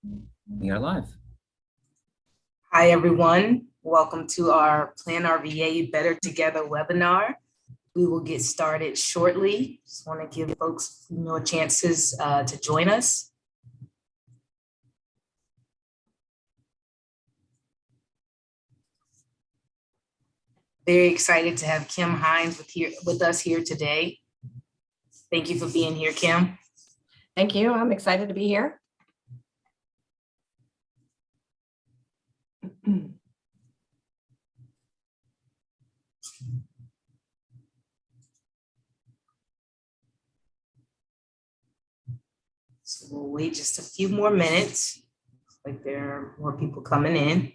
We are live. Hi, everyone. Welcome to our PlanRVA Better Together webinar. We will get started shortly. Just want to give folks more chances to join us. Very excited to have Kim Hines with us here today. Thank you for being here, Kim. Thank you. I'm excited to be here. So we'll wait just a few more minutes. Looks like there are more people coming in.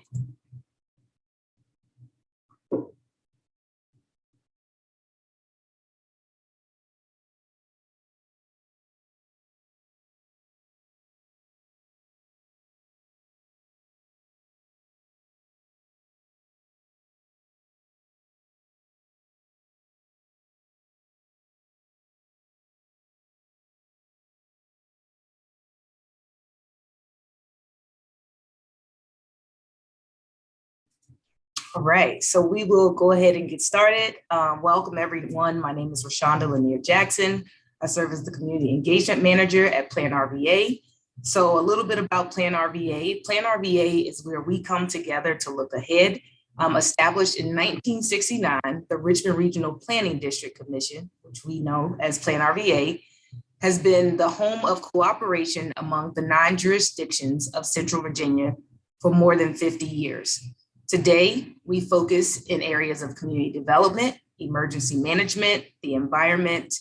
All right, so we will go ahead and get started. Welcome everyone. My name is Rashonda Lanier Jackson. I serve as the Community Engagement Manager at PlanRVA. So a little bit about PlanRVA. PlanRVA is where we come together to look ahead. Established in 1969, the Richmond Regional Planning District Commission, which we know as PlanRVA, has been the home of cooperation among the 9 jurisdictions of Central Virginia for more than 50 years. Today, we focus in areas of community development, emergency management, the environment,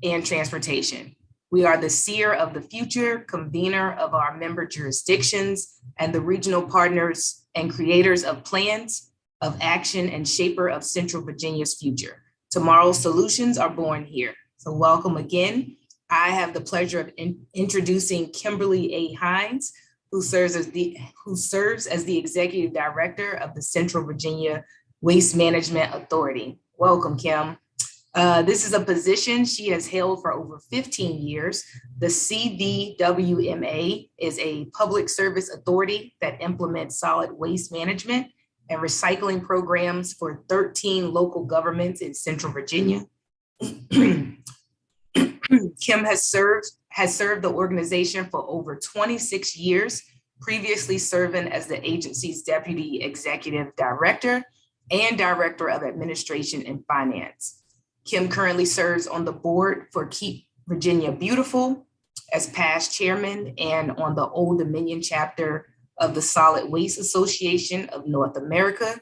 and transportation. We are the seer of the future, convener of our member jurisdictions, and the regional partners and creators of plans of action and shaper of Central Virginia's future. Tomorrow's solutions are born here. So welcome again. I have the pleasure of introducing Kimberly A. Hines, who serves as the Executive Director of the Central Virginia Waste Management Authority. Welcome, Kim. This is a position she has held for over 15 years. The CVWMA is a public service authority that implements solid waste management and recycling programs for 13 local governments in Central Virginia. Kim has served the organization for over 26 years, previously serving as the agency's Deputy Executive Director and Director of Administration and Finance. Kim currently serves on the board for Keep Virginia Beautiful as past chairman and on the Old Dominion chapter of the Solid Waste Association of North America,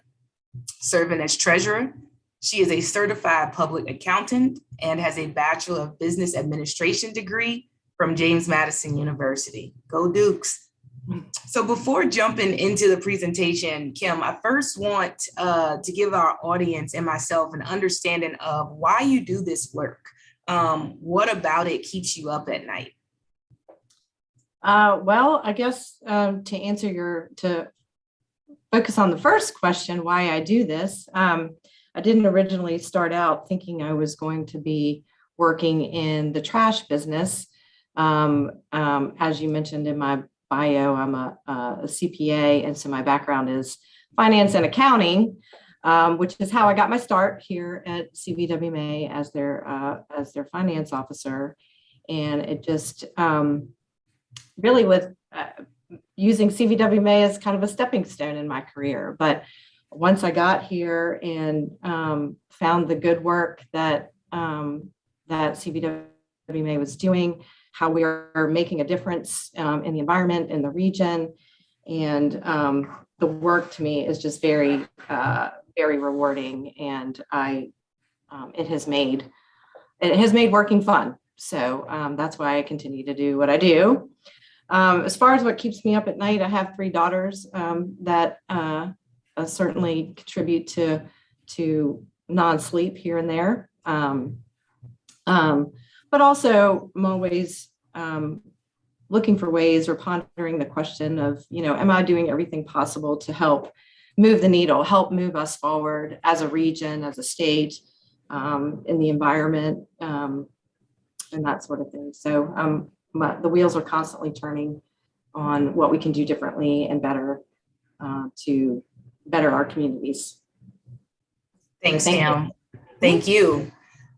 serving as treasurer. She is a certified public accountant and has a Bachelor of Business Administration degree from James Madison University. Go Dukes. So before jumping into the presentation, Kim, I first want to give our audience and myself an understanding of why you do this work. What about it keeps you up at night? Well, I guess to focus on the first question, why I do this, I didn't originally start out thinking I was going to be working in the trash business. As you mentioned in my bio, I'm a CPA, and so my background is finance and accounting, which is how I got my start here at CVWMA as their finance officer. And it just really with using CVWMA as kind of a stepping stone in my career. But once I got here and found the good work that CVWMA was doing, how we are making a difference in the environment, in the region, and the work to me is just very, very rewarding, and it has made working fun. So that's why I continue to do what I do. As far as what keeps me up at night, I have 3 daughters that certainly contribute to non-sleep here and there. But also I'm always looking for ways or pondering the question of, am I doing everything possible to help move the needle, help move us forward as a region, as a state, in the environment, and that sort of thing. So the wheels are constantly turning on what we can do differently and better to better our communities. Thanks, Kim. Thank you.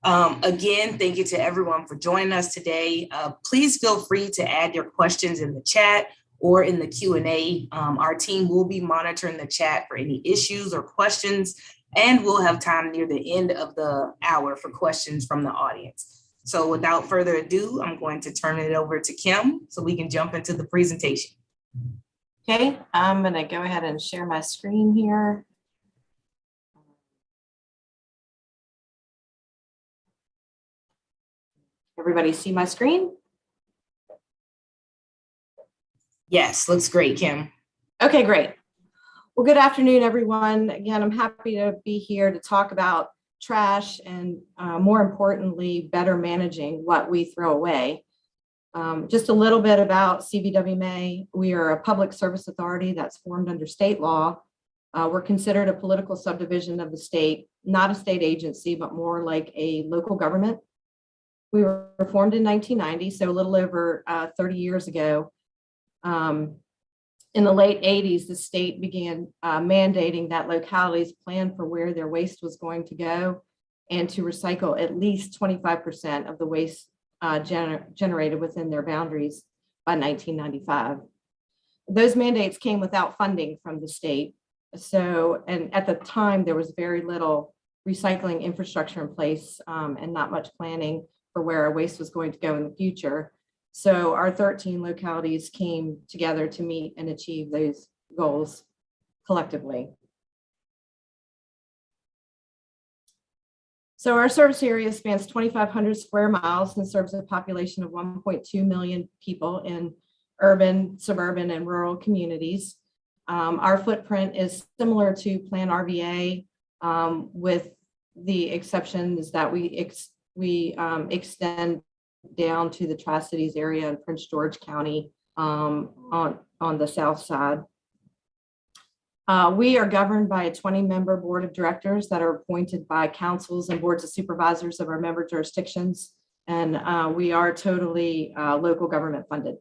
Again, thank you to everyone for joining us today. Please feel free to add your questions in the chat or in the Q&A. Our team will be monitoring the chat for any issues or questions, and we'll have time near the end of the hour for questions from the audience. So without further ado, I'm going to turn it over to Kim so we can jump into the presentation. Okay, I'm going to go ahead and share my screen here. Everybody see my screen? Yes, looks great, Kim. Okay, great. Well, good afternoon, everyone. Again, I'm happy to be here to talk about trash and more importantly, better managing what we throw away. Just a little bit about CVWMA. We are a public service authority that's formed under state law. We're considered a political subdivision of the state, not a state agency, but more like a local government. We were formed in 1990, so a little over 30 years ago. In the late 80s, the state began mandating that localities plan for where their waste was going to go and to recycle at least 25% of the waste generated within their boundaries by 1995. Those mandates came without funding from the state. So, and at the time, there was very little recycling infrastructure in place and not much planning for where our waste was going to go in the future. So our 13 localities came together to meet and achieve those goals collectively. So our service area spans 2,500 square miles and serves a population of 1.2 million people in urban, suburban, and rural communities. Our footprint is similar to PlanRVA with the exceptions that we extend down to the Tri-Cities area in Prince George County on the south side. We are governed by a 20-member board of directors that are appointed by councils and boards of supervisors of our member jurisdictions, and we are totally local government funded.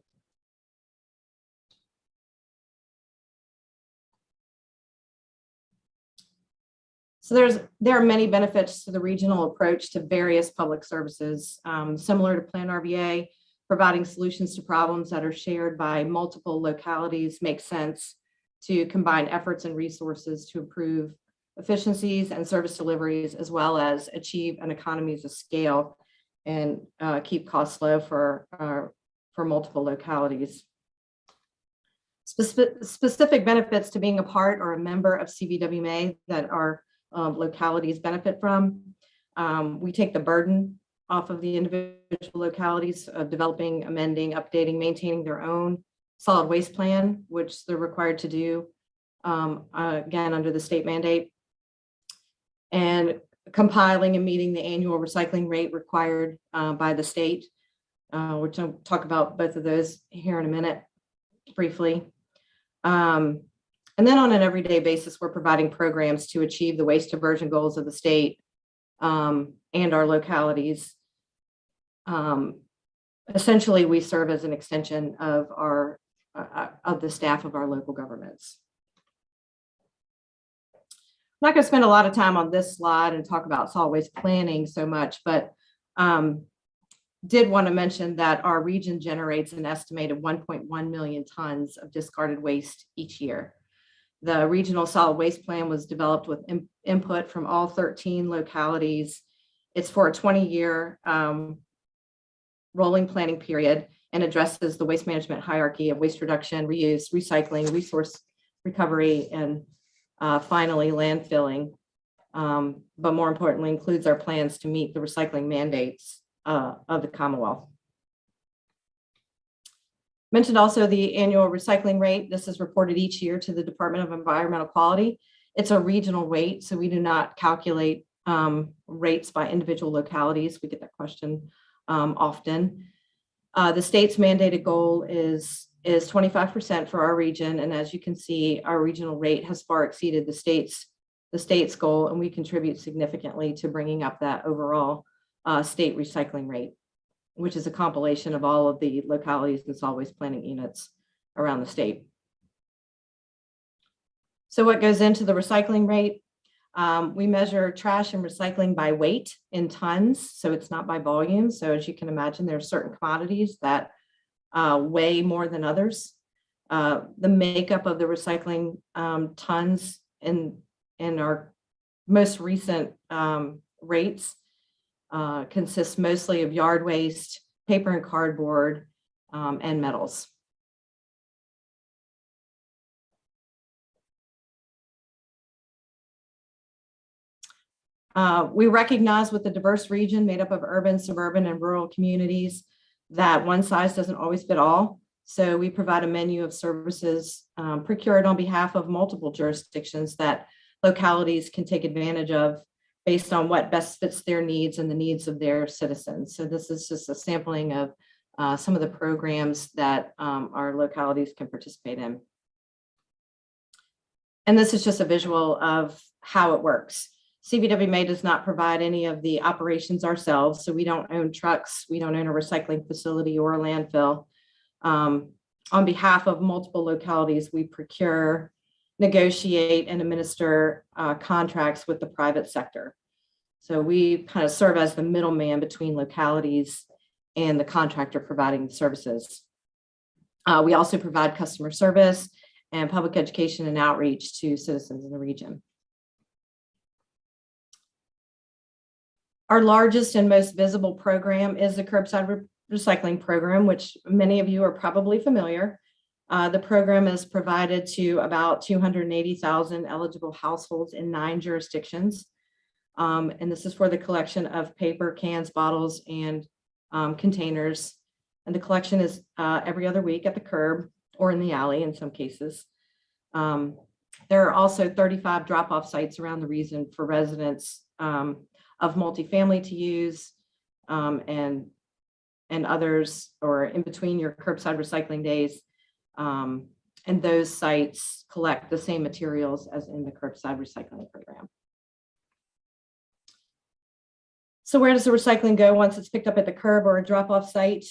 So there are many benefits to the regional approach to various public services, similar to PlanRVA. Providing solutions to problems that are shared by multiple localities makes sense to combine efforts and resources to improve efficiencies and service deliveries, as well as achieve an economies of scale and keep costs low for multiple localities. Specific benefits to being a part or a member of CVWMA that our localities benefit from. We take the burden off of the individual localities of developing, amending, updating, maintaining their own solid waste plan, which they're required to do, again, under the state mandate, and compiling and meeting the annual recycling rate required by the state, which I'll talk about both of those here in a minute briefly. And then on an everyday basis, we're providing programs to achieve the waste diversion goals of the state and our localities. Essentially, we serve as an extension of the staff of our local governments. I'm not going to spend a lot of time on this slide and talk about solid waste planning so much, but did want to mention that our region generates an estimated 1.1 million tons of discarded waste each year. The regional solid waste plan was developed with input from all 13 localities. It's for a 20-year rolling planning period and addresses the waste management hierarchy of waste reduction, reuse, recycling, resource recovery, and finally landfilling. But more importantly, includes our plans to meet the recycling mandates of the Commonwealth. Mentioned also the annual recycling rate. This is reported each year to the Department of Environmental Quality. It's a regional rate, so we do not calculate rates by individual localities. We get that question often. The state's mandated goal is 25% for our region, and as you can see, our regional rate has far exceeded the state's goal, and we contribute significantly to bringing up that overall state recycling rate, which is a compilation of all of the localities and solid waste planning units around the state. So what goes into the recycling rate? We measure trash and recycling by weight in tons, so it's not by volume. So as you can imagine, there are certain commodities that weigh more than others. The makeup of the recycling tons in our most recent rates consists mostly of yard waste, paper and cardboard, and metals. We recognize with the diverse region made up of urban, suburban, and rural communities that one size doesn't always fit all. So we provide a menu of services procured on behalf of multiple jurisdictions that localities can take advantage of based on what best fits their needs and the needs of their citizens. So this is just a sampling of some of the programs that our localities can participate in. And this is just a visual of how it works. CVWMA does not provide any of the operations ourselves, so we don't own trucks, we don't own a recycling facility or a landfill. On behalf of multiple localities, we procure, negotiate, and administer contracts with the private sector. So we kind of serve as the middleman between localities and the contractor providing the services. We also provide customer service and public education and outreach to citizens in the region. Our largest and most visible program is the curbside recycling program, which many of you are probably familiar. The program is provided to about 280,000 eligible households in 9 jurisdictions. And this is for the collection of paper, cans, bottles, and containers. And the collection is every other week at the curb or in the alley in some cases. There are also 35 drop-off sites around the region for residents of multifamily to use and others, or in between your curbside recycling days. And those sites collect the same materials as in the curbside recycling program. So where does the recycling go once it's picked up at the curb or a drop-off site?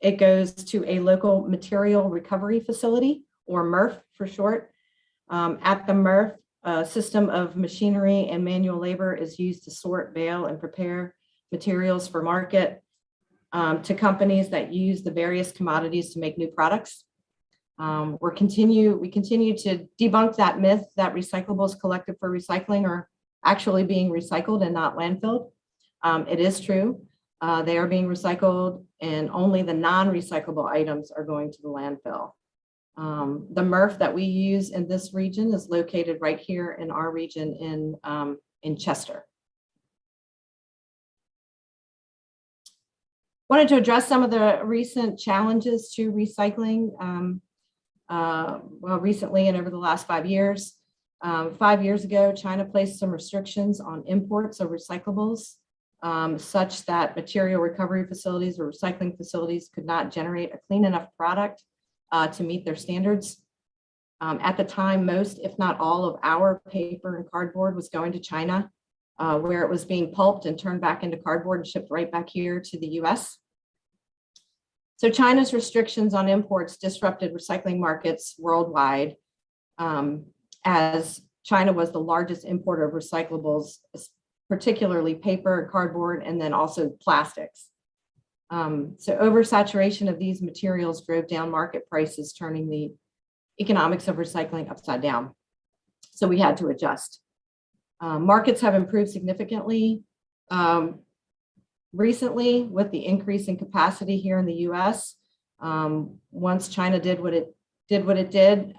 It goes to a local material recovery facility, or MRF for short. At the MRF, a system of machinery and manual labor is used to sort, bale, and prepare materials for market to companies that use the various commodities to make new products. We continue to debunk that myth that recyclables collected for recycling are actually being recycled and not landfilled. It is true. They are being recycled, and only the non-recyclable items are going to the landfill. The MRF that we use in this region is located right here in our region in Chester. Wanted to address some of the recent challenges to recycling. Well, recently and over the last 5 years. 5 years ago, China placed some restrictions on imports of recyclables, such that material recovery facilities or recycling facilities could not generate a clean enough product to meet their standards. At the time, most, if not all, of our paper and cardboard was going to China, where it was being pulped and turned back into cardboard and shipped right back here to the US. So China's restrictions on imports disrupted recycling markets worldwide, as China was the largest importer of recyclables, particularly paper, cardboard, and then also plastics. So oversaturation of these materials drove down market prices, turning the economics of recycling upside down. So we had to adjust. Markets have improved significantly recently with the increase in capacity here in the US. Once China did what it did,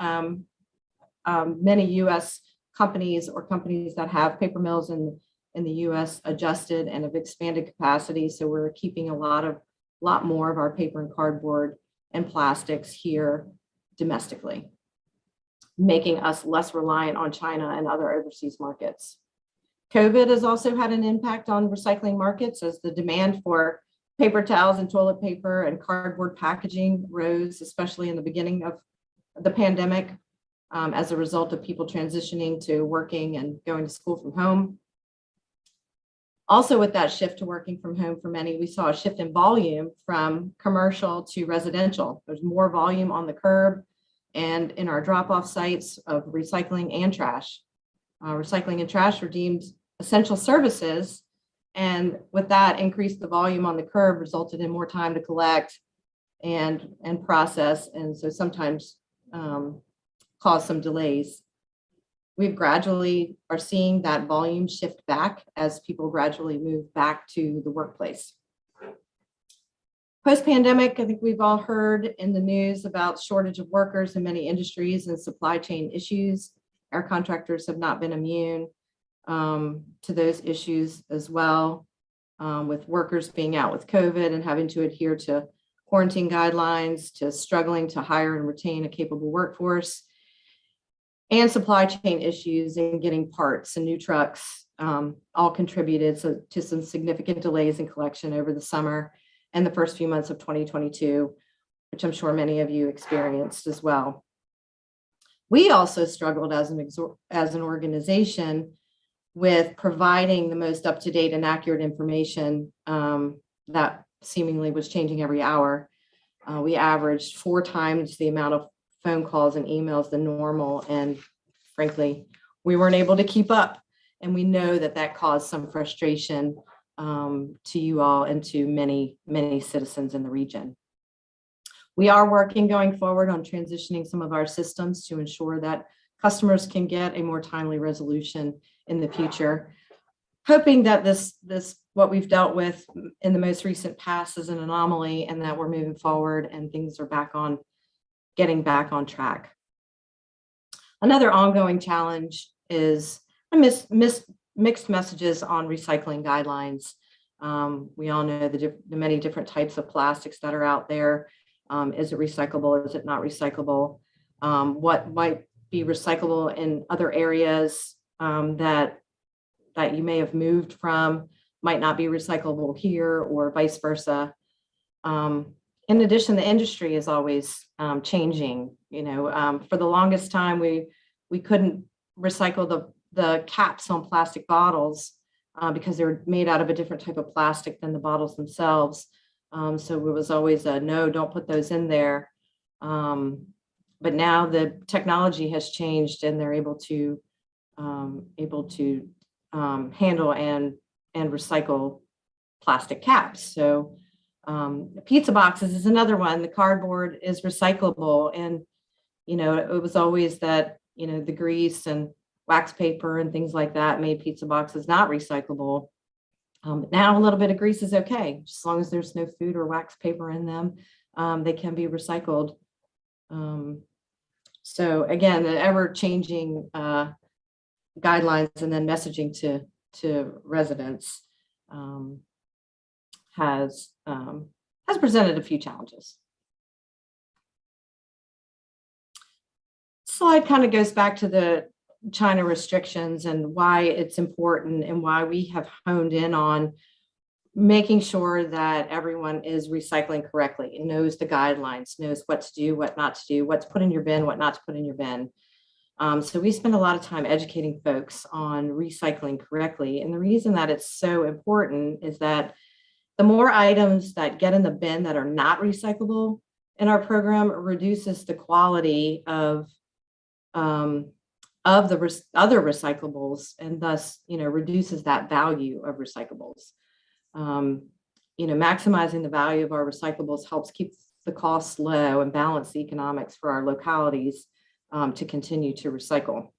many US companies or companies that have paper mills in the US adjusted and have expanded capacity. So we're keeping a lot more of our paper and cardboard and plastics here domestically, making us less reliant on China and other overseas markets. COVID has also had an impact on recycling markets as the demand for paper towels and toilet paper and cardboard packaging rose, especially in the beginning of the pandemic, as a result of people transitioning to working and going to school from home. Also, with that shift to working from home for many, we saw a shift in volume from commercial to residential. There's more volume on the curb and in our drop-off sites of recycling and trash. Recycling and trash were deemed essential services, and with that, increased the volume on the curb resulted in more time to collect and process, and so sometimes caused some delays. We've gradually are seeing that volume shift back as people gradually move back to the workplace. Post-pandemic, I think we've all heard in the news about shortage of workers in many industries and supply chain issues. Our contractors have not been immune to those issues as well, with workers being out with COVID and having to adhere to quarantine guidelines, to struggling to hire and retain a capable workforce, and supply chain issues and getting parts and new trucks all contributed to some significant delays in collection over the summer and the first few months of 2022, which I'm sure many of you experienced as well. We also struggled as an organization with providing the most up-to-date and accurate information that seemingly was changing every hour. We averaged 4 times the amount of phone calls and emails than normal, and frankly, we weren't able to keep up. And we know that that caused some frustration to you all and to many, many citizens in the region. We are working going forward on transitioning some of our systems to ensure that customers can get a more timely resolution in the future, hoping that this what we've dealt with in the most recent past is an anomaly and that we're moving forward and things are getting back on track. Another ongoing challenge is mixed messages on recycling guidelines. We all know the many different types of plastics that are out there. Is it recyclable? Is it not recyclable? What might be recyclable in other areas that you may have moved from might not be recyclable here, or vice versa. In addition, the industry is always changing. For the longest time, we couldn't recycle the caps on plastic bottles because they were made out of a different type of plastic than the bottles themselves. So it was always a no, don't put those in there. But now the technology has changed and they're able to handle and recycle plastic caps. So pizza boxes is another one. The cardboard is recyclable, and it was always that the grease and wax paper and things like that made pizza boxes not recyclable. Now a little bit of grease is okay, as long as there's no food or wax paper in them. They can be recycled. So again, the ever-changing guidelines and then messaging to residents has presented a few challenges. Slide kind of goes back to the China restrictions and why it's important and why we have honed in on making sure that everyone is recycling correctly and knows the guidelines, knows what to do, what not to do, what to put in your bin, what not to put in your bin. So we spend a lot of time educating folks on recycling correctly. And the reason that it's so important is that the more items that get in the bin that are not recyclable in our program reduces the quality of the other recyclables, and thus, reduces that value of recyclables. Maximizing the value of our recyclables helps keep the costs low and balance the economics for our localities to continue to recycle.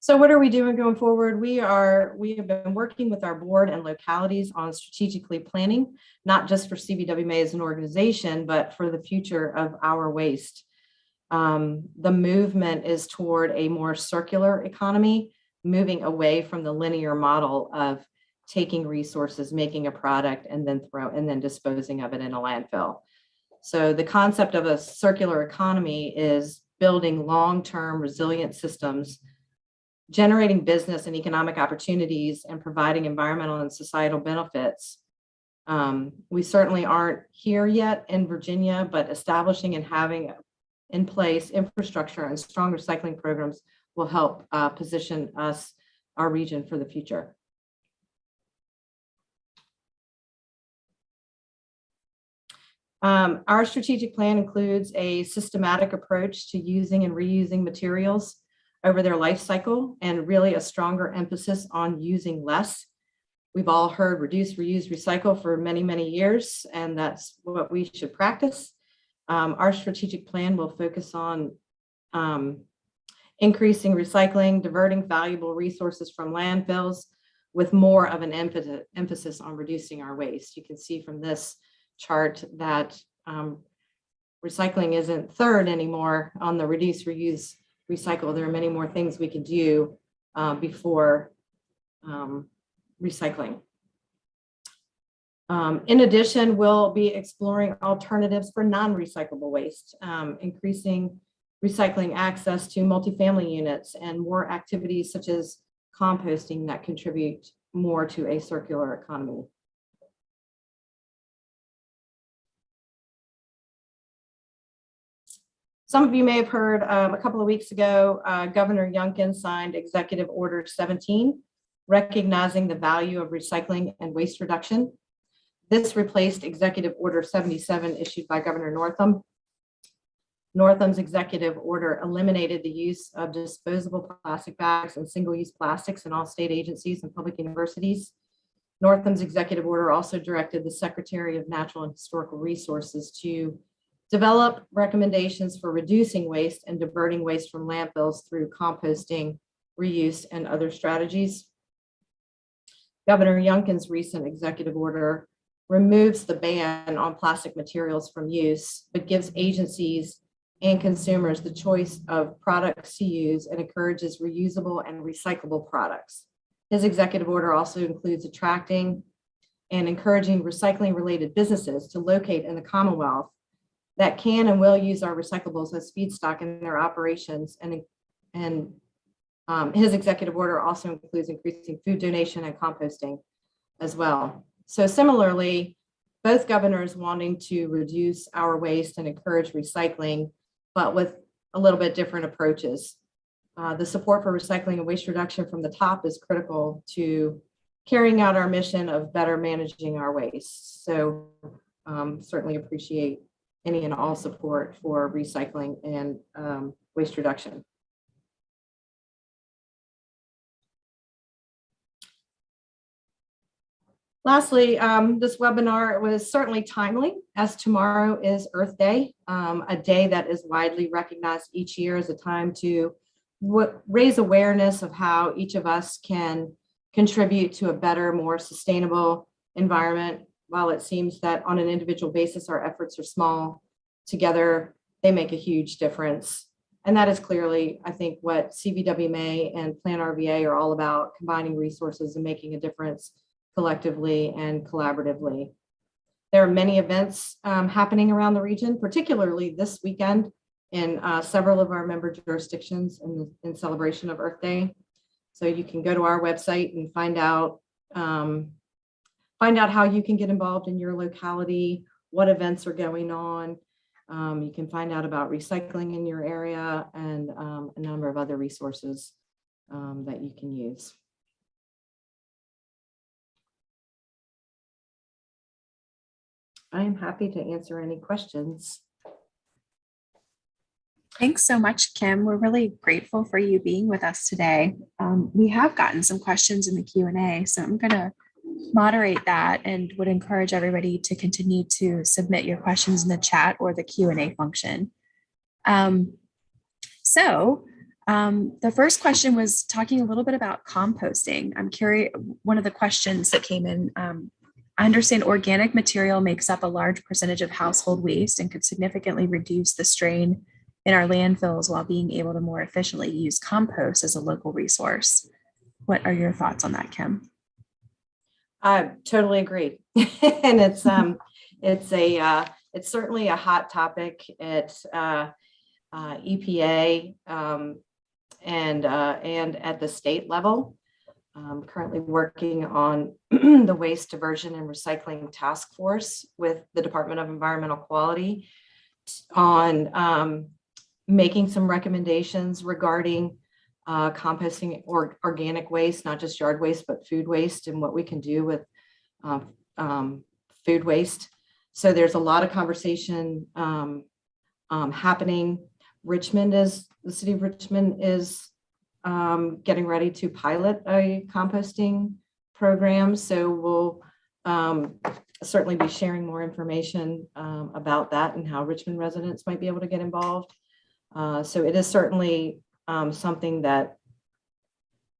So what are we doing going forward? We have been working with our board and localities on strategically planning, not just for CVWMA as an organization, but for the future of our waste. The movement is toward a more circular economy, moving away from the linear model of taking resources, making a product, and then disposing of it in a landfill. So the concept of a circular economy is building long-term resilient systems, generating business and economic opportunities, and providing environmental and societal benefits. We certainly aren't here yet in Virginia, but establishing and having in place infrastructure and strong recycling programs will help position our region for the future. Our strategic plan includes a systematic approach to using and reusing materials over their life cycle, and really a stronger emphasis on using less. We've all heard reduce, reuse, recycle for many, many years, and that's what we should practice. Our strategic plan will focus on increasing recycling, diverting valuable resources from landfills, with more of an emphasis on reducing our waste. You can see from this chart that recycling isn't third anymore on the reduce, reuse, recycle. There are many more things we can do before recycling. In addition, we'll be exploring alternatives for non-recyclable waste, increasing recycling access to multifamily units, and more activities such as composting that contribute more to a circular economy. Some of you may have heard a couple of weeks ago, Governor Youngkin signed Executive Order 17, recognizing the value of recycling and waste reduction. This replaced Executive Order 77 issued by Governor Northam. Northam's executive order eliminated the use of disposable plastic bags and single-use plastics in all state agencies and public universities. Northam's executive order also directed the Secretary of Natural and Historical Resources to develop recommendations for reducing waste and diverting waste from landfills through composting, reuse, and other strategies. Governor Youngkin's recent executive order removes the ban on plastic materials from use, but gives agencies and consumers the choice of products to use and encourages reusable and recyclable products. His executive order also includes attracting and encouraging recycling-related businesses to locate in the Commonwealth that can and will use our recyclables as feedstock in their operations. And his executive order also includes increasing food donation and composting as well. So similarly, both governors wanting to reduce our waste and encourage recycling, but with a little bit different approaches. The support for recycling and waste reduction from the top is critical to carrying out our mission of better managing our waste. So certainly appreciate any and all support for recycling and waste reduction. Lastly, this webinar was certainly timely, as tomorrow is Earth Day, a day that is widely recognized each year as a time to raise awareness of how each of us can contribute to a better, more sustainable environment. While it seems that on an individual basis, our efforts are small, together they make a huge difference. And that is clearly, I think, what CVWMA and PlanRVA are all about, combining resources and making a difference collectively and collaboratively. There are many events happening around the region, particularly this weekend in several of our member jurisdictions in celebration of Earth Day. So you can go to our website and find out how you can get involved in your locality, what events are going on. You can find out about recycling in your area and a number of other resources that you can use. I am happy to answer any questions. Thanks so much, Kim. We're really grateful for you being with us today. We have gotten some questions in the Q&A, so I'm going to moderate that and would encourage everybody to continue to submit your questions in the chat or the Q&A function. The first question was talking a little bit about composting. I'm curious, one of the questions that came in, I understand organic material makes up a large percentage of household waste and could significantly reduce the strain in our landfills while being able to more efficiently use compost as a local resource. What are your thoughts on that, Kim? I totally agree. And it's certainly a hot topic at EPA and at the state level. Currently working on the Waste Diversion and Recycling Task Force with the Department of Environmental Quality on making some recommendations regarding composting or organic waste, not just yard waste, but food waste, and what we can do with food waste. So there's a lot of conversation happening. The city of Richmond is getting ready to pilot a composting program. So we'll certainly be sharing more information about that and how Richmond residents might be able to get involved. So it is certainly something that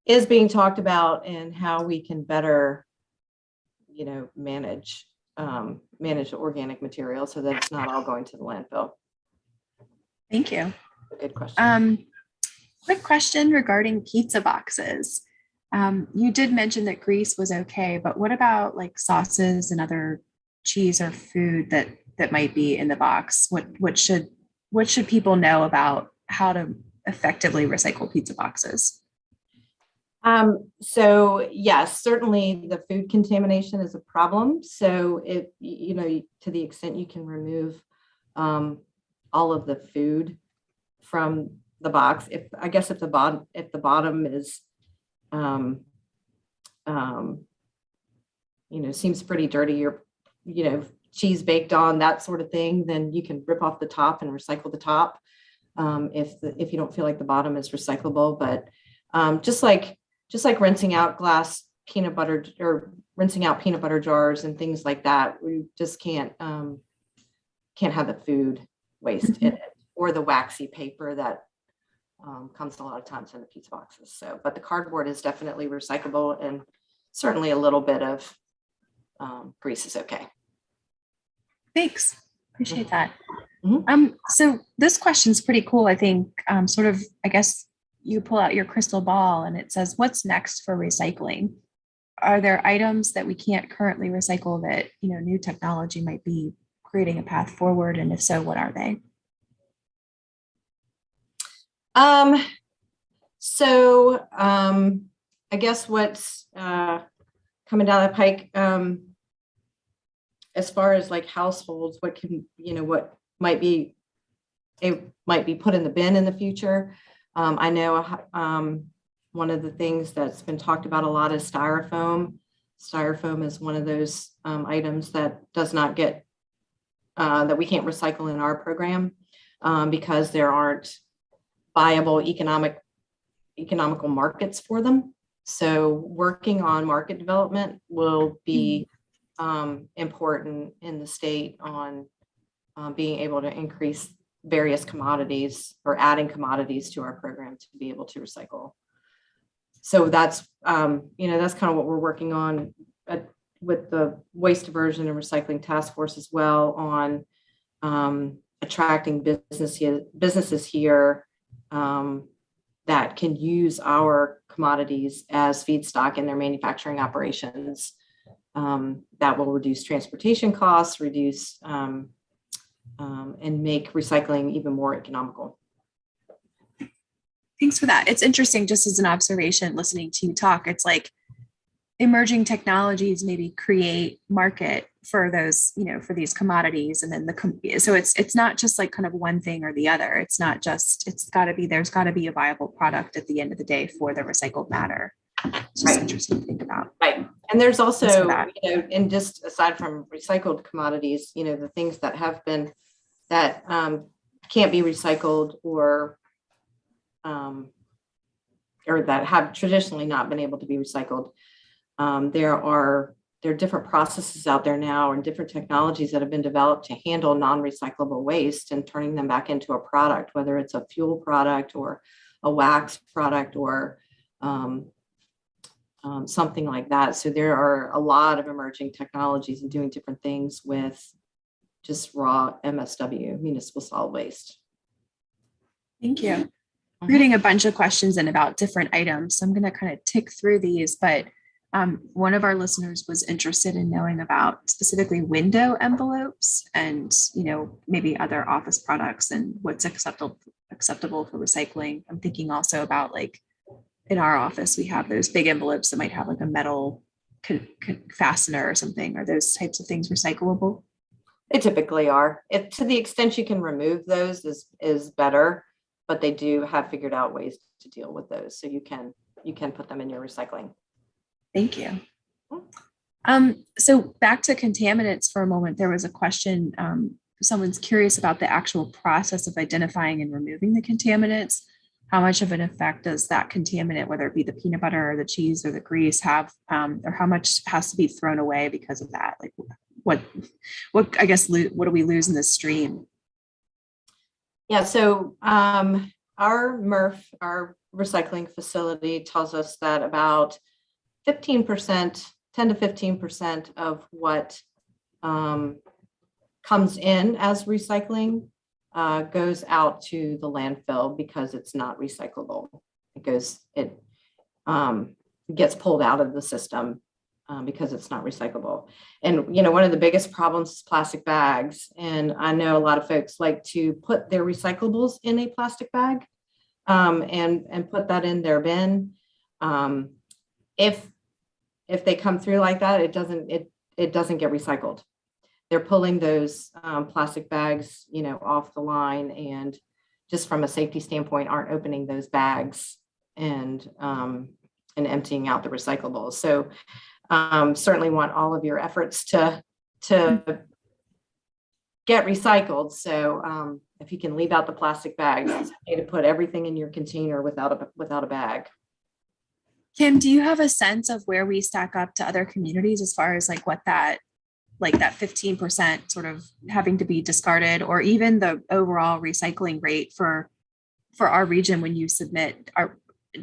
is being talked about, and how we can better, manage the organic material so that it's not all going to the landfill. Thank you. Good question. Quick question regarding pizza boxes. You did mention that grease was okay, but what about like sauces and other cheese or food that might be in the box? What should people know about how to effectively recycle pizza boxes? So yes, certainly the food contamination is a problem. So if, to the extent you can remove all of the food from the box, if the bottom is, seems pretty dirty, or, cheese baked on, that sort of thing, then you can rip off the top and recycle the top. If you don't feel like the bottom is recyclable, but just like rinsing out peanut butter jars and things like that, we just can't have the food waste in it, or the waxy paper that comes a lot of times in the pizza boxes. So, but the cardboard is definitely recyclable, and certainly a little bit of grease is okay. Thanks. Appreciate that. Mhm. So this question is pretty cool. I think I guess you pull out your crystal ball and it says, what's next for recycling? Are there items that we can't currently recycle that, new technology might be creating a path forward? And if so, what are they? I guess what's coming down the pike, as far as like households, what might be put in the bin in the future. I know one of the things that's been talked about a lot is styrofoam. Styrofoam is one of those items that does not get that we can't recycle in our program because there aren't viable economical markets for them. So working on market development will be important in the state on being able to increase various commodities, or adding commodities to our program to be able to recycle. So that's that's kind of what we're working on with the waste diversion and recycling task force as well, on attracting businesses here that can use our commodities as feedstock in their manufacturing operations. That will reduce transportation costs, and make recycling even more economical. Thanks for that. It's interesting, just as an observation, listening to you talk, it's like emerging technologies maybe create market for those, for these commodities. And then so it's not just like kind of one thing or the other. It's not just, there's got to be a viable product at the end of the day for the recycled matter. It's just interesting to think about. Right. And there's also, and just aside from recycled commodities, the things that have been, that can't be recycled, or that have traditionally not been able to be recycled. There are different processes out there now, and different technologies that have been developed to handle non-recyclable waste and turning them back into a product, whether it's a fuel product or a wax product, or something like that. So there are a lot of emerging technologies and doing different things with just raw MSW, municipal solid waste. Thank you. Reading a bunch of questions in about different items. So I'm going to kind of tick through these, but one of our listeners was interested in knowing about specifically window envelopes and, maybe other office products and what's acceptable for recycling. I'm thinking also about, like, in our office, we have those big envelopes that might have like a metal fastener or something. Are those types of things recyclable? They typically are. To the extent you can remove those is better. but they do have figured out ways to deal with those. So you can put them in your recycling. Thank you. So back to contaminants for a moment, there was a question. Someone's curious about the actual process of identifying and removing the contaminants. How much of an effect does that contaminant, whether it be the peanut butter or the cheese or the grease, have, or how much has to be thrown away because of that? Like what I guess, what do we lose in the stream? Yeah, so our MRF, our recycling facility, tells us that about 15%, 10 to 15% of what comes in as recycling goes out to the landfill because it's not recyclable. It gets pulled out of the system because it's not recyclable. And, one of the biggest problems is plastic bags. And I know a lot of folks like to put their recyclables in a plastic bag and put that in their bin. If they come through like that, it doesn't get recycled. They're pulling those plastic bags, off the line, and just from a safety standpoint, aren't opening those bags and emptying out the recyclables. So certainly want all of your efforts to get recycled. So if you can leave out the plastic bags, it's okay to put everything in your container without a bag. Kim, do you have a sense of where we stack up to other communities as far as like what that 15% sort of having to be discarded, or even the overall recycling rate for our region when you submit?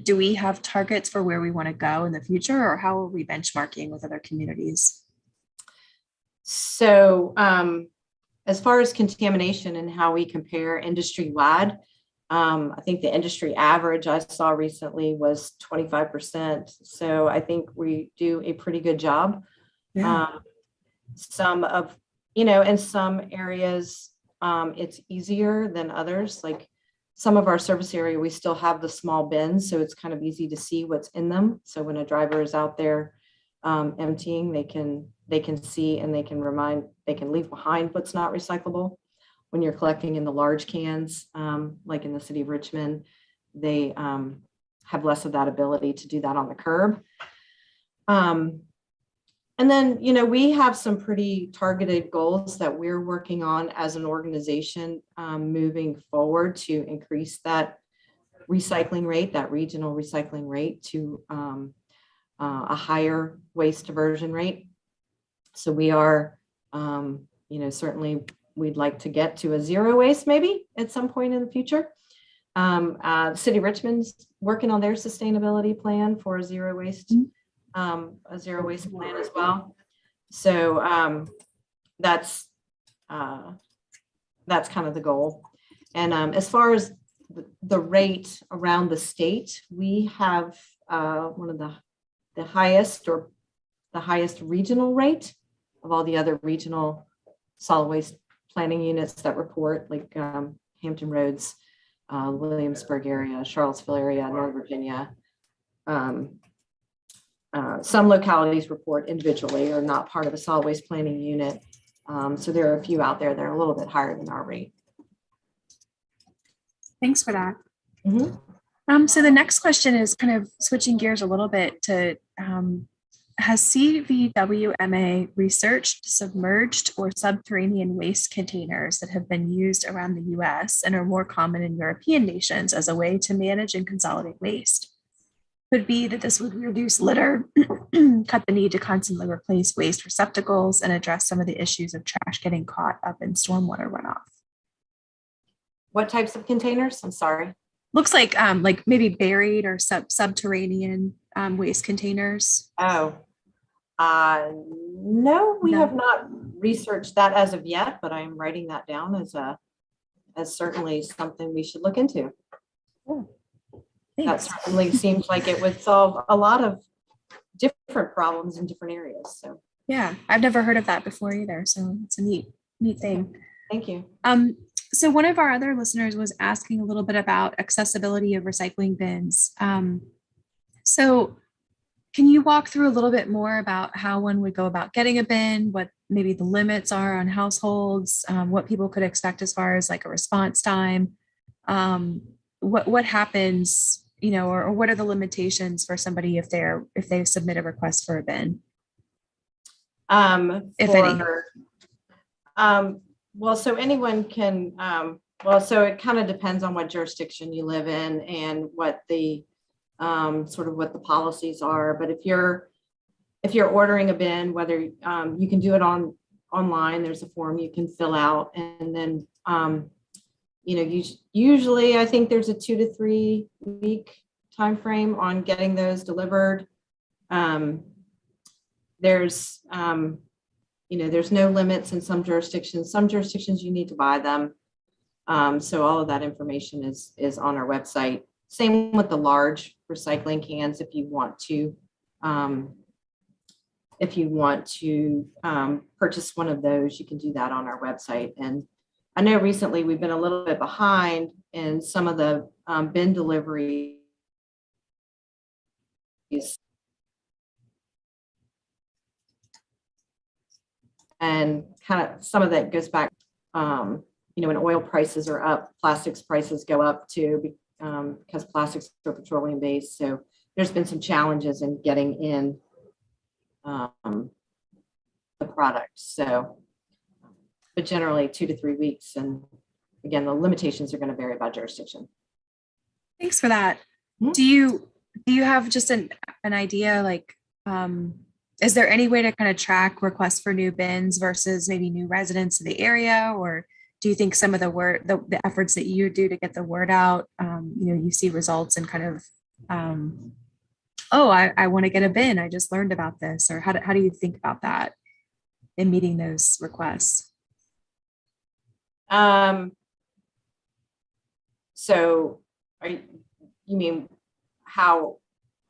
Do we have targets for where we want to go in the future, or how are we benchmarking with other communities? So as far as contamination and how we compare industry-wide, I think the industry average I saw recently was 25%. So I think we do a pretty good job. Yeah. In some areas, it's easier than others. Like some of our service area, we still have the small bins, so it's kind of easy to see what's in them. So when a driver is out there emptying, they can see and they can leave behind what's not recyclable. When you're collecting in the large cans, like in the city of Richmond, they have less of that ability to do that on the curb. And then, we have some pretty targeted goals that we're working on as an organization moving forward to increase that recycling rate, that regional recycling rate, to a higher waste diversion rate. So we are, certainly we'd like to get to a zero waste maybe at some point in the future. The city of Richmond's working on their sustainability plan for a zero waste plan as well. So that's kind of the goal. And as far as the rate around the state, we have one of the highest regional rate of all the other regional solid waste planning units that report, like Hampton Roads, Williamsburg area, Charlottesville area, Northern Virginia. Some localities report individually or not part of a solid waste planning unit. So there are a few out there that are a little bit higher than our rate. Thanks for that. Mm-hmm. So the next question is kind of switching gears a little bit to, has CVWMA researched submerged or subterranean waste containers that have been used around the US and are more common in European nations as a way to manage and consolidate waste? Could be that this would reduce litter, cut the need to constantly replace waste receptacles, and address some of the issues of trash getting caught up in stormwater runoff. What types of containers? I'm sorry. Looks like maybe buried or subterranean waste containers. Oh, no, we have not researched that as of yet, but I'm writing that down as certainly something we should look into. Oh, that certainly seems like it would solve a lot of different problems in different areas. So yeah, I've never heard of that before either. So it's a neat thing. Thank you. So one of our other listeners was asking a little bit about accessibility of recycling bins. So can you walk through a little bit more about how one would go about getting a bin, what maybe the limits are on households, what people could expect as far as like a response time, what happens, or what are the limitations for somebody if they submit a request for a bin? If any. Well, so anyone can, well, so it kind of depends on what jurisdiction you live in and what the sort of what the policies are. But if you're ordering a bin, whether you can do it online, there's a form you can fill out, and then usually I think there's a 2 to 3 week time frame on getting those delivered. There's there's no limits in some jurisdictions. Some jurisdictions you need to buy them. So all of that information is on our website. Same with the large recycling cans. If you want to purchase one of those, you can do that on our website. And I know recently we've been a little bit behind in some of the bin deliveries. And kind of some of that goes back, when oil prices are up, plastics prices go up too, because plastics are petroleum based. So there's been some challenges in getting in the product. So, but generally 2 to 3 weeks. And again, the limitations are going to vary by jurisdiction. Thanks for that. Mm-hmm. Do you have just an idea, like, is there any way to kind of track requests for new bins versus maybe new residents to the area? Or do you think some of the efforts that you do to get the word out, you see results and kind of, I want to get a bin. I just learned about this. Or how do you think about that in meeting those requests? So you mean how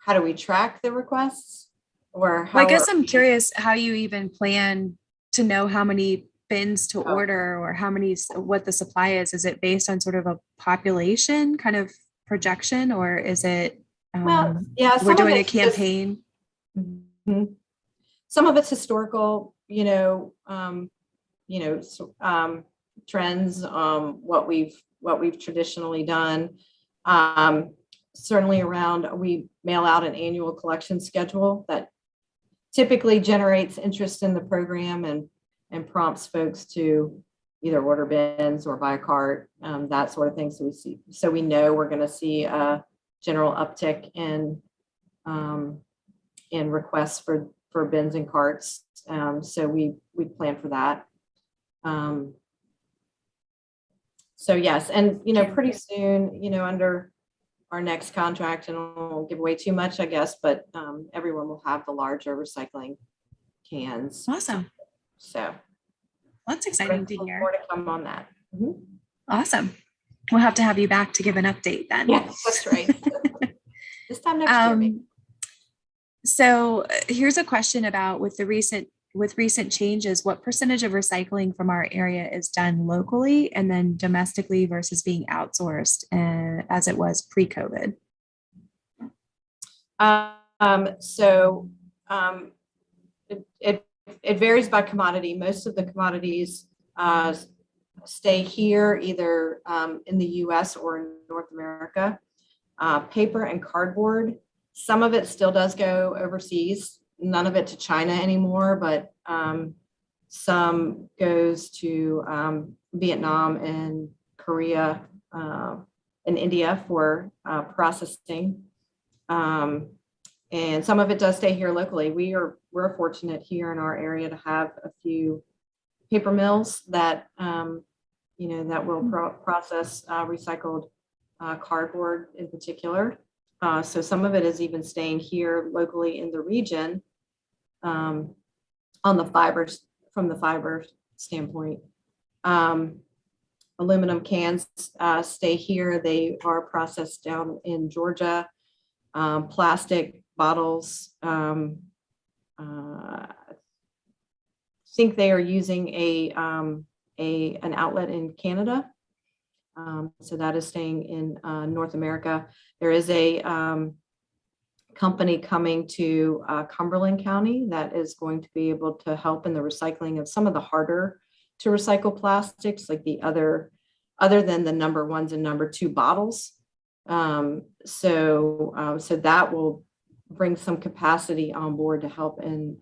do we track the requests? Or how I guess I'm curious how you even plan to know how many bins to order, or what the supply is. Is it based on sort of a population kind of projection, or is it, we're doing a campaign? Some of it's historical, trends, what we've traditionally done. Certainly we mail out an annual collection schedule that typically generates interest in the program and prompts folks to either order bins or buy a cart, that sort of thing. So we know we're going to see a general uptick in requests for bins and carts. So we plan for that. So yes, and pretty soon, under our next contract, and I won't give away too much, I guess, but everyone will have the larger recycling cans. Awesome. So that's exciting to hear. More to come on that. Mm-hmm. Awesome. We'll have to have you back to give an update then. Yes, that's right. This time next year, maybe. So here's a question about with recent changes, what percentage of recycling from our area is done locally and then domestically versus being outsourced, as it was pre-COVID? It varies by commodity. Most of the commodities stay here, either in the US or in North America. Paper and cardboard, some of it still does go overseas. None of it to China anymore, but some goes to Vietnam and Korea and India for processing. And some of it does stay here locally. We're fortunate here in our area to have a few paper mills that that will process recycled cardboard in particular. So some of it is even staying here locally in the region. On the fibers, from the fiber standpoint, aluminum cans stay here. They are processed down in Georgia. Plastic bottles, I think they are using an outlet in Canada. So that is staying in North America. There is a company coming to Cumberland County that is going to be able to help in the recycling of some of the harder to recycle plastics, like the other than the number 1s and number 2 bottles. So that will bring some capacity on board to help in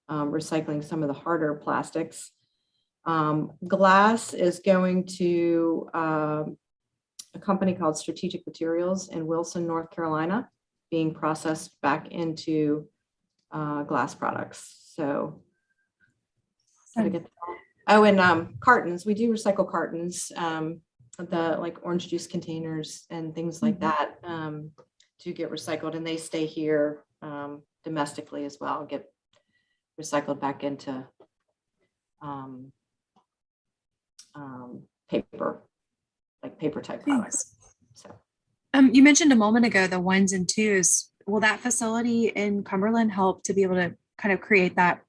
recycling some of the harder plastics. Glass is going to a company called Strategic Materials in Wilson, North Carolina, being processed back into glass products. So, and cartons. We do recycle cartons, the like orange juice containers and things like that to get recycled, and they stay here domestically as well, get recycled back into paper, like paper type products. So, you mentioned a moment ago the ones and twos. Will that facility in Cumberland help to be able to kind of create that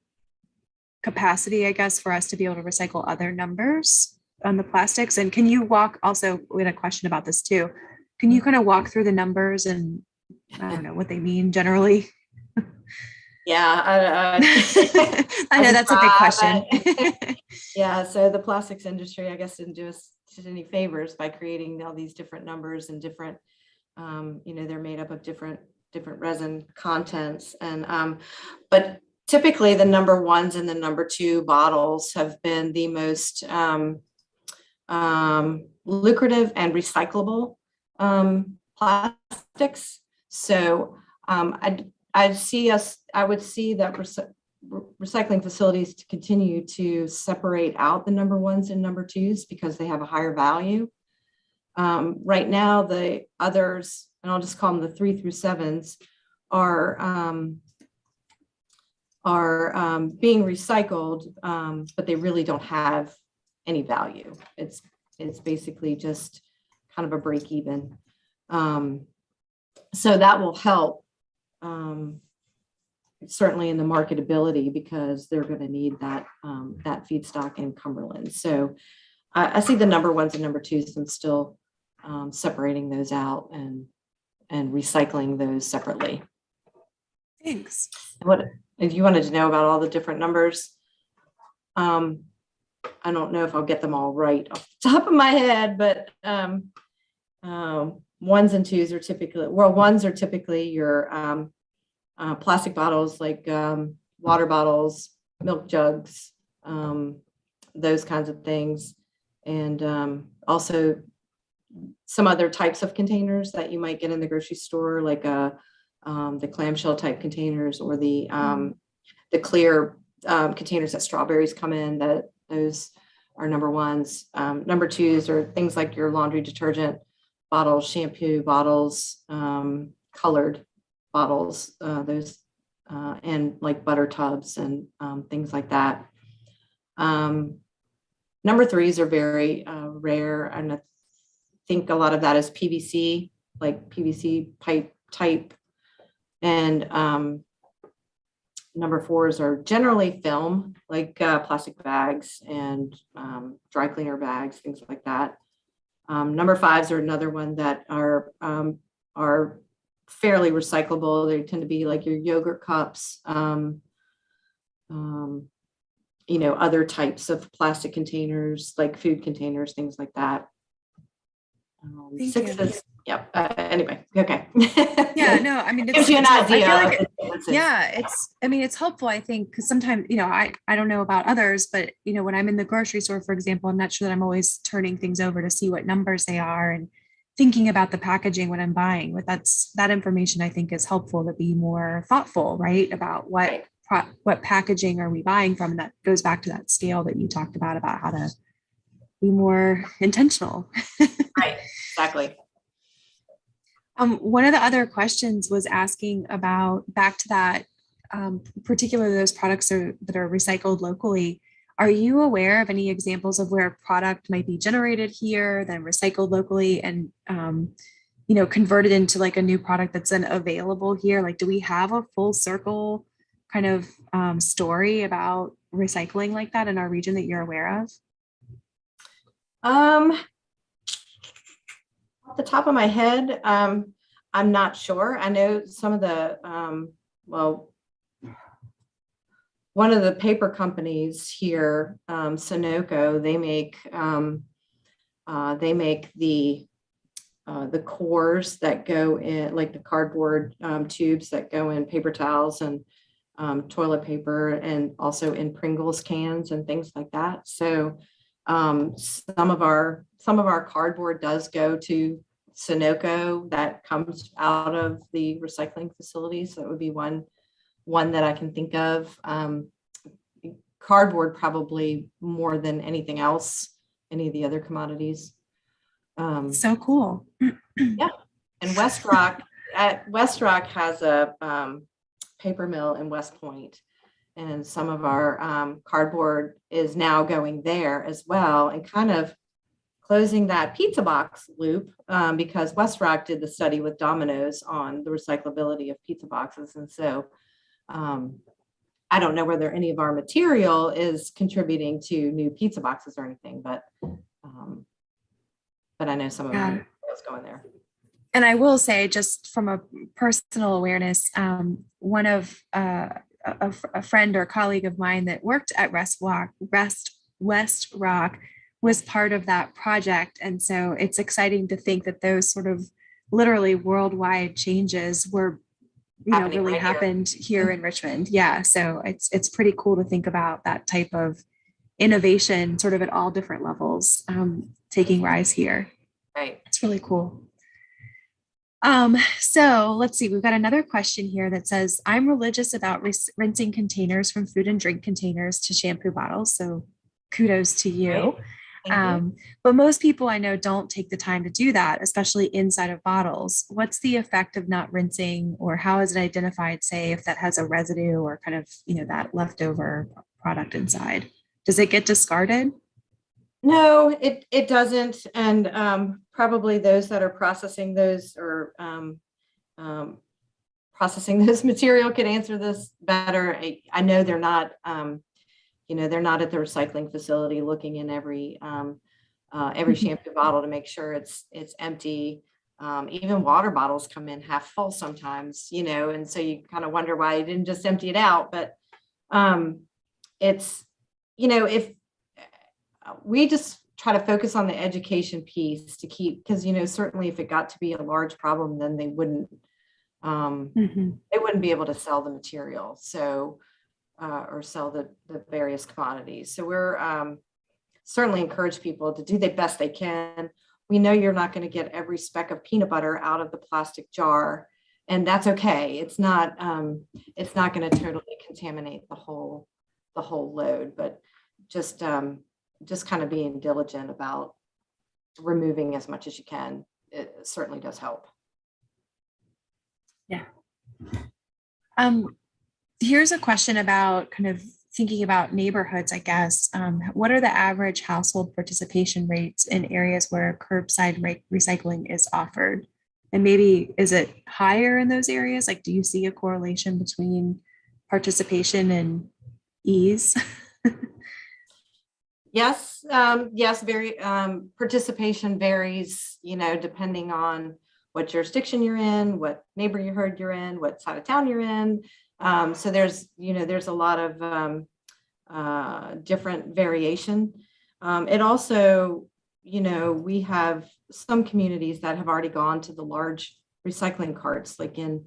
capacity, I guess, for us to be able to recycle other numbers on the plastics? And can you walk, also, we had a question about this too. Can you kind of walk through the numbers and I don't know what they mean generally? Yeah, I know that's a big question. Yeah, so the plastics industry, I guess, didn't do us any favors by creating all these different numbers and different, they're made up of different resin contents. And but typically the number ones and the number two bottles have been the most lucrative and recyclable plastics. So I would see that recycling facilities to continue to separate out the number ones and number twos because they have a higher value. Right now, the others, and I'll just call them the 3 through 7s, are being recycled, but they really don't have any value. It's basically just kind of a break even. So that will help. Certainly in the marketability because they're going to need that feedstock in Cumberland. So I see the number ones and number twos and still separating those out and recycling those separately. Thanks. What if you wanted to know about all the different numbers? I don't know if I'll get them all right off the top of my head, but ones and twos are typically, ones are typically your plastic bottles like water bottles, milk jugs, those kinds of things. And also some other types of containers that you might get in the grocery store, like the clamshell type containers or the clear containers that strawberries come in, that those are number ones. Number twos are things like your laundry detergent bottles, shampoo bottles, colored bottles, those and like butter tubs and things like that. Number threes are very rare, and I think a lot of that is PVC, like PVC pipe type. And number fours are generally film, like plastic bags and dry cleaner bags, things like that. Number fives are another one that are fairly recyclable. They tend to be like your yogurt cups, other types of plastic containers, like food containers, things like that. Sixes, yeah. Anyway, okay. Yeah, no, I mean, it gives you an idea. I feel like it's helpful, I think, because sometimes, I don't know about others, but, when I'm in the grocery store, for example, I'm not sure that I'm always turning things over to see what numbers they are and thinking about the packaging when I'm buying. But that information, I think, is helpful to be more thoughtful, right, about what packaging are we buying from. And that goes back to that scale that you talked about how to be more intentional. Right, exactly. One of the other questions was asking about, back to that, particularly those products that are recycled locally. Are you aware of any examples of where a product might be generated here, then recycled locally, and converted into like a new product that's then available here? Like, do we have a full circle kind of story about recycling like that in our region that you're aware of? Off the top of my head, I'm not sure. I know some of the one of the paper companies here, Sunoco, they make the the cores that go in, like the cardboard tubes that go in paper towels and toilet paper, and also in Pringles cans and things like that. So some of our cardboard does go to Sunoco that comes out of the recycling facilities. So that would be one that I can think of. Cardboard probably more than anything else, any of the other commodities. So cool. Yeah. And West Rock has a paper mill in West Point, and some of our cardboard is now going there as well, and kind of closing that pizza box loop, because West Rock did the study with Domino's on the recyclability of pizza boxes. And so I don't know whether any of our material is contributing to new pizza boxes or anything, but I know some of them is going there. And I will say, just from a personal awareness, one of a friend or colleague of mine that worked at West Rock was part of that project. And so it's exciting to think that those sort of literally worldwide changes were, really right happened here in Richmond. Yeah. So it's pretty cool to think about that type of innovation sort of at all different levels taking rise here. Right. It's really cool. So let's see, we've got another question here that says, I'm religious about rinsing containers from food and drink containers to shampoo bottles. So kudos to you. But most people I know don't take the time to do that, especially inside of bottles. What's the effect of not rinsing, or how is it identified, say, if that has a residue or kind of, that leftover product inside? Does it get discarded? No, it doesn't. And probably those that are processing those or processing this material could answer this better. I know they're not, they're not at the recycling facility looking in every shampoo bottle to make sure it's empty. Even water bottles come in half full sometimes, and so you kind of wonder why you didn't just empty it out. But it's, if we just try to focus on the education piece to keep, because, certainly if it got to be a large problem, then they wouldn't be able to sell the material. So, or sell the various commodities. So we're certainly encourage people to do the best they can. We know you're not going to get every speck of peanut butter out of the plastic jar, and that's okay. It's not going to totally contaminate the whole load, but just kind of being diligent about removing as much as you can. It certainly does help. Yeah. Here's a question about kind of thinking about neighborhoods, I guess. What are the average household participation rates in areas where curbside recycling is offered? And maybe is it higher in those areas? Like, do you see a correlation between participation and ease? Yes, very participation varies, depending on what jurisdiction you're in, what neighborhood you're in, what side of town you're in. So there's a lot of different variation. It also, we have some communities that have already gone to the large recycling carts, like in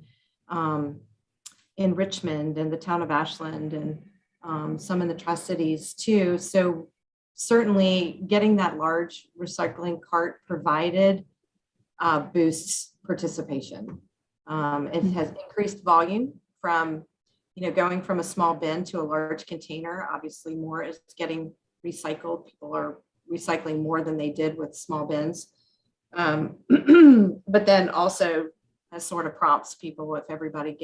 Richmond and the town of Ashland, and some in the Tri-Cities too. So certainly getting that large recycling cart provided boosts participation. It has increased volume from, going from a small bin to a large container. Obviously more is getting recycled. People are recycling more than they did with small bins. But then also as sort of prompts people, if everybody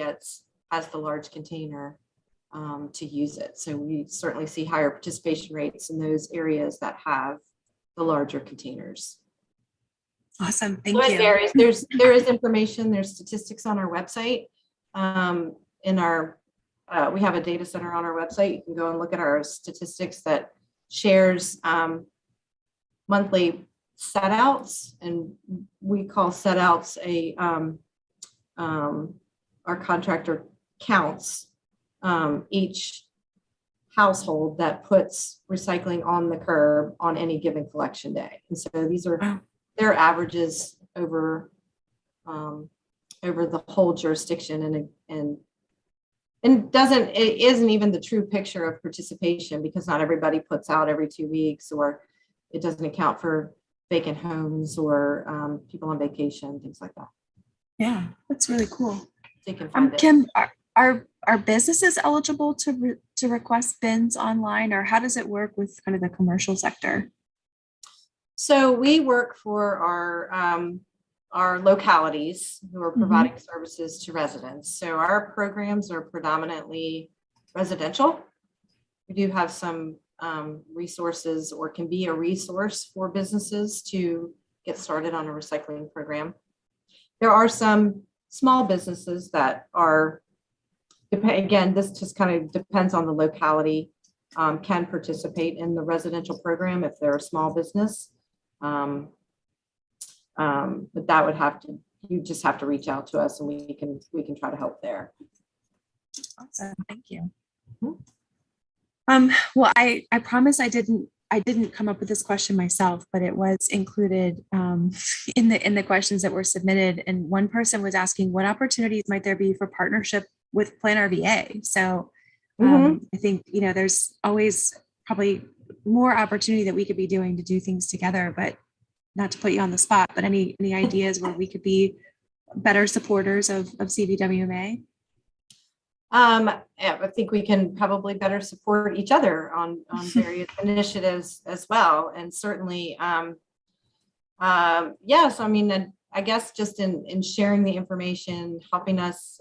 has the large container, to use it. So we certainly see higher participation rates in those areas that have the larger containers. Awesome. Thank you. It varies. There is information, there's statistics on our website. We have a data center on our website. You can go and look at our statistics that shares monthly set outs, and we call set outs our contractor counts each household that puts recycling on the curb on any given collection day. And so these are their averages over over the whole jurisdiction, and it isn't even the true picture of participation, because not everybody puts out every 2 weeks, or it doesn't account for vacant homes or people on vacation, things like that. Yeah, that's really cool. So you can find it. Kim, are businesses eligible to request bins online, or how does it work with kind of the commercial sector? So we work for our localities who are providing services to residents. So our programs are predominantly residential. We do have some resources, or can be a resource for businesses to get started on a recycling program. There are some small businesses that are, again, this just kind of depends on the locality, can participate in the residential program if they're a small business. But that would you just have to reach out to us, and we can try to help there. Awesome, thank you. Well, I promise I didn't come up with this question myself, but it was included in the questions that were submitted. And one person was asking, what opportunities might there be for partnership with PlanRVA? So I think, there's always probably more opportunity that we could be doing to do things together, but not to put you on the spot, but any ideas where we could be better supporters of CVWMA? I think we can probably better support each other on various initiatives as well. And certainly, yes, I mean, I guess just in sharing the information, helping us,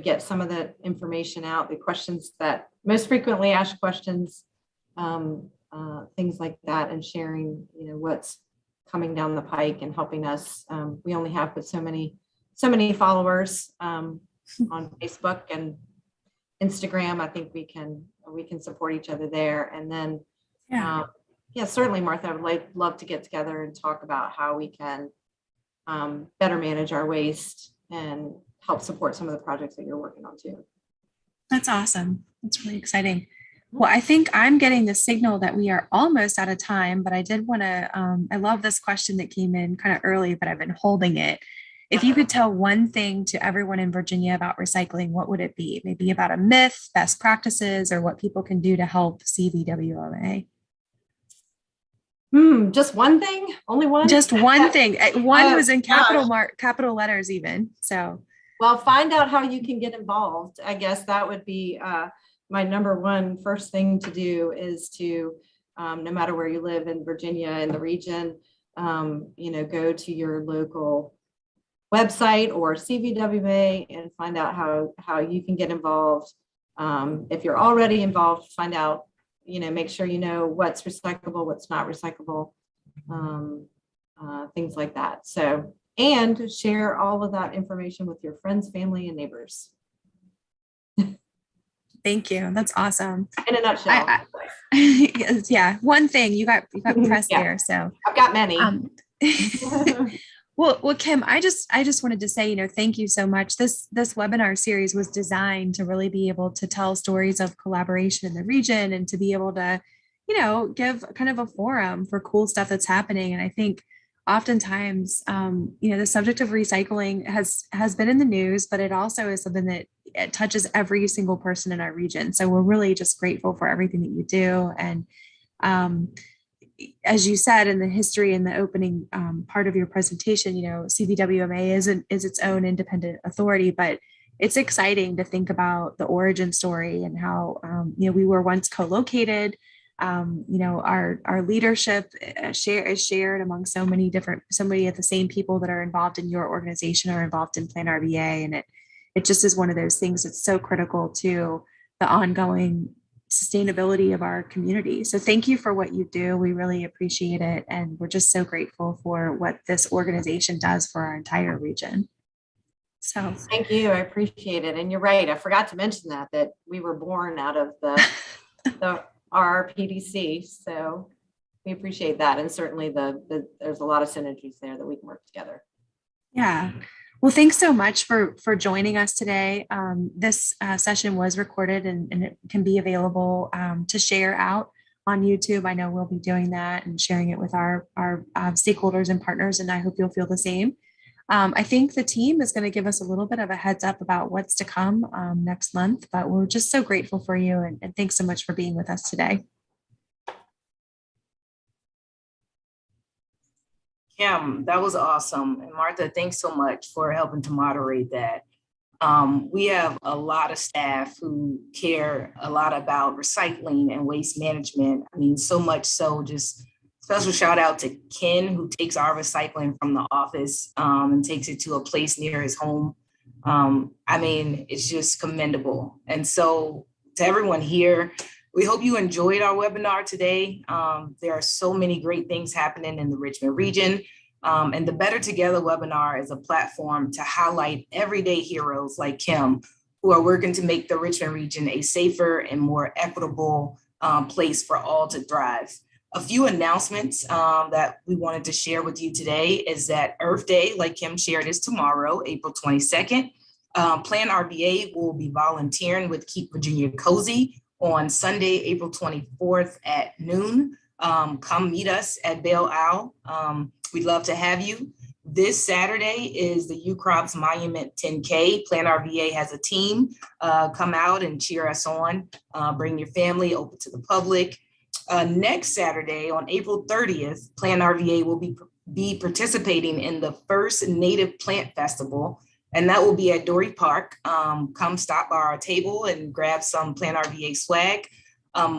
get some of the information out, the questions that most frequently asked questions, things like that, and sharing, what's coming down the pike and helping us. We only have but so many followers on Facebook and Instagram. I think we can support each other there. And then, certainly, Martha, I would love to get together and talk about how we can better manage our waste and help support some of the projects that you're working on too. That's awesome. That's really exciting. Well, I think I'm getting the signal that we are almost out of time, but I did want to, I love this question that came in kind of early, but I've been holding it. If you could tell one thing to everyone in Virginia about recycling, what would it be? Maybe about a myth, best practices, or what people can do to help CVWMA? Just one thing? Only one? Just one thing. One was in capital letters even. So, well, find out how you can get involved. I guess that would be my number one first thing to do, is to, no matter where you live in Virginia, in the region, go to your local website or CVWMA and find out how you can get involved. If you're already involved, find out, make sure you know what's recyclable, what's not recyclable, things like that. So, and share all of that information with your friends, family, and neighbors. Thank you. That's awesome. In a nutshell. Yeah, one thing you got pressed there. So I've got many. Well, Kim, I just wanted to say, thank you so much. This webinar series was designed to really be able to tell stories of collaboration in the region, and to be able to, give kind of a forum for cool stuff that's happening. And I think oftentimes, the subject of recycling has been in the news, but it also is something that it touches every single person in our region. So we're really just grateful for everything that you do. And as you said in the history in the opening part of your presentation, CVWMA is its own independent authority, but it's exciting to think about the origin story and how we were once co-located. Our leadership is shared among so many of the same people that are involved in your organization are involved in PlanRVA, and it just is one of those things that's so critical to the ongoing sustainability of our community. So thank you for what you do. We really appreciate it. And we're just so grateful for what this organization does for our entire region. So thank you. I appreciate it. And you're right. I forgot to mention that we were born out of the RRPDC. So we appreciate that. And certainly there's a lot of synergies there that we can work together. Yeah. Well, thanks so much for joining us today. This session was recorded and it can be available to share out on YouTube. I know we'll be doing that and sharing it with our stakeholders and partners, and I hope you'll feel the same. I think the team is going to give us a little bit of a heads up about what's to come next month, but we're just so grateful for you, and thanks so much for being with us today. Kim, that was awesome. And Martha, thanks so much for helping to moderate that. We have a lot of staff who care a lot about recycling and waste management. I mean, so much so, just special shout out to Ken, who takes our recycling from the office and takes it to a place near his home. I mean, it's just commendable. And so to everyone here, we hope you enjoyed our webinar today. There are so many great things happening in the Richmond region. And the Better Together webinar is a platform to highlight everyday heroes like Kim, who are working to make the Richmond region a safer and more equitable place for all to thrive. A few announcements that we wanted to share with you today is that Earth Day, like Kim shared, is tomorrow, April 22nd. PlanRVA will be volunteering with Keep Virginia Cozy on Sunday, April 24th at noon. Come meet us at Belle Isle. We'd love to have you. This Saturday is the UCROPS Monument 10K. PlanRVA has a team. Come out and cheer us on. Bring your family, open to the public. Next Saturday on April 30th, PlanRVA will be participating in the first Native Plant Festival, and that will be at Dory Park. Come stop by our table and grab some PlanRVA swag.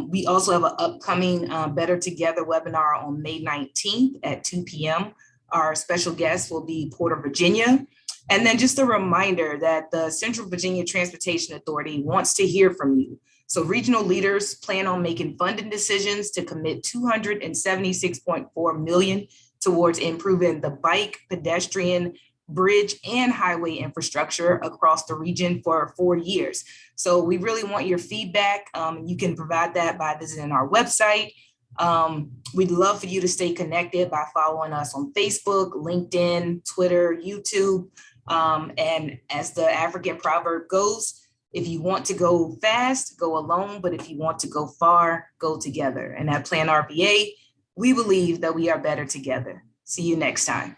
We also have an upcoming Better Together webinar on May 19th at 2 p.m. Our special guest will be Porter, Virginia. And then just a reminder that the Central Virginia Transportation Authority wants to hear from you. So regional leaders plan on making funding decisions to commit $276.4 million towards improving the bike, pedestrian, bridge, and highway infrastructure across the region for 4 years. So we really want your feedback. You can provide that by visiting our website. We'd love for you to stay connected by following us on Facebook, LinkedIn, Twitter, YouTube. And as the African proverb goes, if you want to go fast, go alone. But if you want to go far, go together. And at PlanRVA, we believe that we are better together. See you next time.